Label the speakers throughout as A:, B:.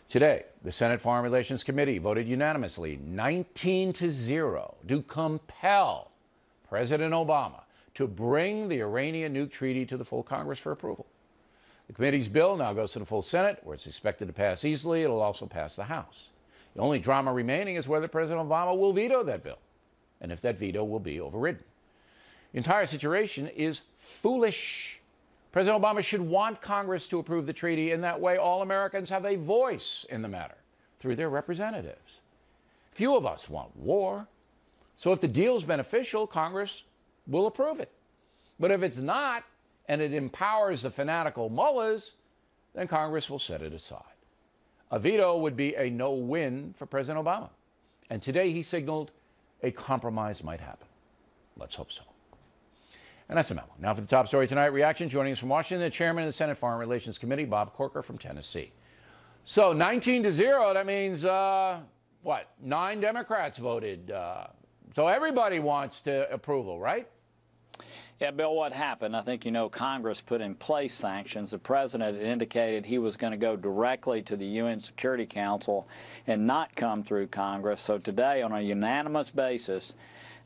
A: Today, the Senate Foreign Relations Committee voted unanimously 19-0 to compel President Obama to bring the Iranian nuke treaty to the full Congress for approval. The committee's bill now goes to the full Senate, where it's expected to pass easily. It'll also pass the House. The only drama remaining is whether President Obama will veto that bill, and if that veto will be overridden. The entire situation is foolish. President Obama should want Congress to approve the treaty. In that way, all Americans have a voice in the matter through their representatives. Few of us want war. So if the deal is beneficial, Congress will approve it. But if it's not, and it empowers the fanatical mullahs, then Congress will set it aside. A veto would be a no-win for President Obama. And today he signaled a compromise might happen. Let's hope so. And that's the memo. Now for the top story tonight, reaction. Joining us from Washington, the chairman of the Senate Foreign Relations Committee, Bob Corker from Tennessee. So 19-0, that means, what, 9 Democrats voted. So everybody wants approval, right?
B: Yeah, Bill, what happened? I think you know Congress put in place sanctions. The president indicated he was going to go directly to the UN Security Council and not come through Congress. So today, on a unanimous basis,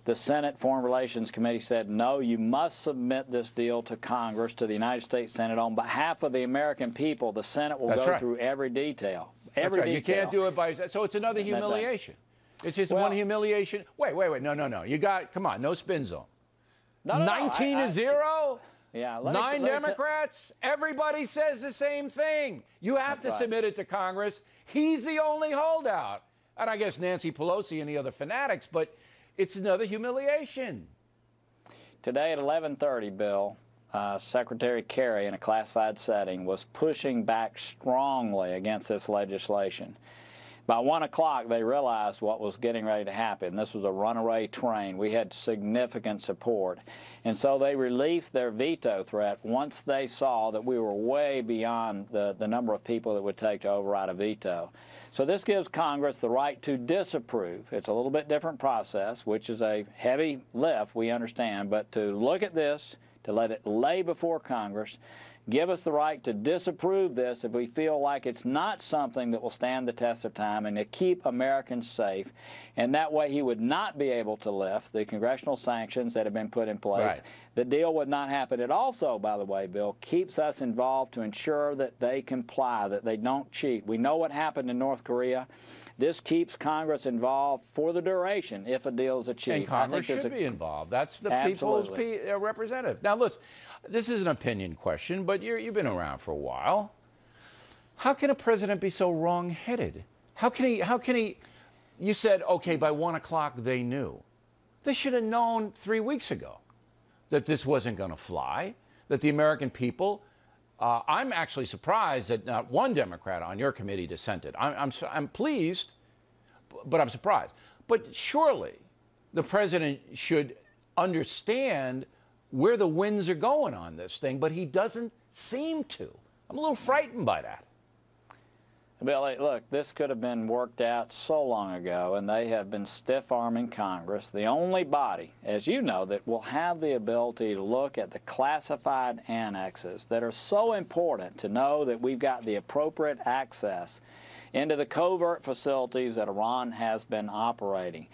B: the Senate Foreign Relations Committee said, no, you must submit this deal to Congress, to the United States Senate. On behalf of the American people, the Senate will go through every detail. Every detail.
A: You can't do it by... So it's another humiliation. It's just one humiliation. Wait. No. You got... Come on, no spin zone. 19-0?
B: Yeah.
A: 9 Democrats? Everybody says the same thing. You have to submit it to Congress. He's the only holdout. And I guess Nancy Pelosi and the other fanatics, but... It's another humiliation.
B: Today at 11:30, Bill, Secretary Kerry, in a classified setting, was pushing back strongly against this legislation. By 1 o'clock, they realized what was getting ready to happen. This was a runaway train. We had significant support. And so they released their veto threat once they saw that we were way beyond the number of people it would take to override a veto. So this gives Congress the right to disapprove. It's a little bit different process, which is a heavy lift, we understand, but to look at this, to let it lay before Congress, give us the right to disapprove this if we feel like it's not something that will stand the test of time, and to keep Americans safe. And that way he would not be able to lift the congressional sanctions that have been put in place.
A: Right.
B: The deal would not happen. It also, by the way, Bill, keeps us involved to ensure that they comply, that they don't cheat. We know what happened in North Korea. This keeps Congress involved for the duration if a deal is achieved.
A: And Congress should be involved. That's the people's representative. Now, listen, this is an opinion question, but you've been around for a while. How can a president be so wrong-headed? How can he, you said, okay, by 1 o'clock they knew. They should have known 3 weeks ago that this wasn't going to fly, that the American people... I'm actually surprised that not one Democrat on your committee dissented. I'm pleased, but I'm surprised. But surely the president should understand where the winds are going on this thing, but he doesn't seem to. I'm a little frightened by that.
B: Billy, look, this could have been worked out so long ago, and they have been stiff-arming Congress, the only body, as you know, that will have the ability to look at the classified annexes that are so important to know that we've got the appropriate access into the covert facilities that Iran has been operating.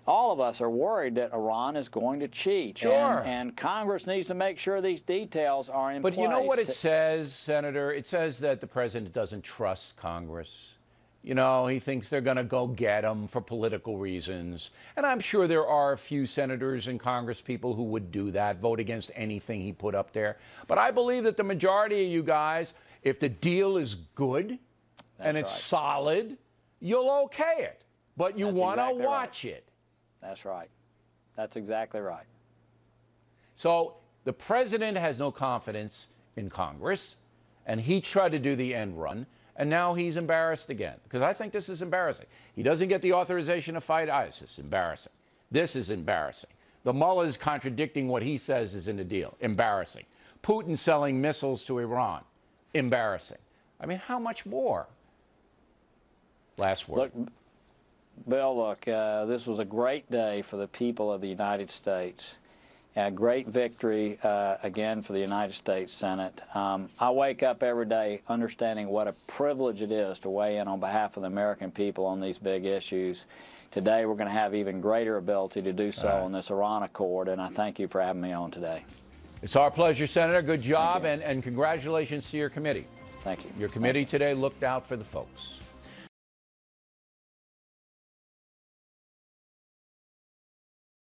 B: All of us are worried that Iran is going to cheat.
A: Sure.
B: And Congress needs to make sure these details are in place.
A: But you know what it says, Senator? It says that the president doesn't trust Congress. You know, he thinks they're going to go get him for political reasons. And I'm sure there are a few senators and Congress people who would do that, vote against anything he put up there. But I believe that the majority of you guys, if the deal is good and it's solid, you'll okay it. But you want to watch it.
B: That's right. That's exactly right.
A: So the president has no confidence in Congress, and he tried to do the end run, and now he's embarrassed again, because I think this is embarrassing. He doesn't get the authorization to fight ISIS. Embarrassing. This is embarrassing. The mullah is contradicting what he says is in the deal. Embarrassing. Putin selling missiles to Iran. Embarrassing. I mean, how much more? Last word.
B: Look, Bill, look, this was a great day for the people of the United States. A great victory, again, for the United States Senate. I wake up every day understanding what a privilege it is to weigh in on behalf of the American people on these big issues. Today, we're going to have even greater ability to do so on this Iran Accord, and I thank you for having me on today.
A: It's our pleasure, Senator. Good job, and congratulations to your committee.
B: Thank you.
A: Your committee today looked out for the folks.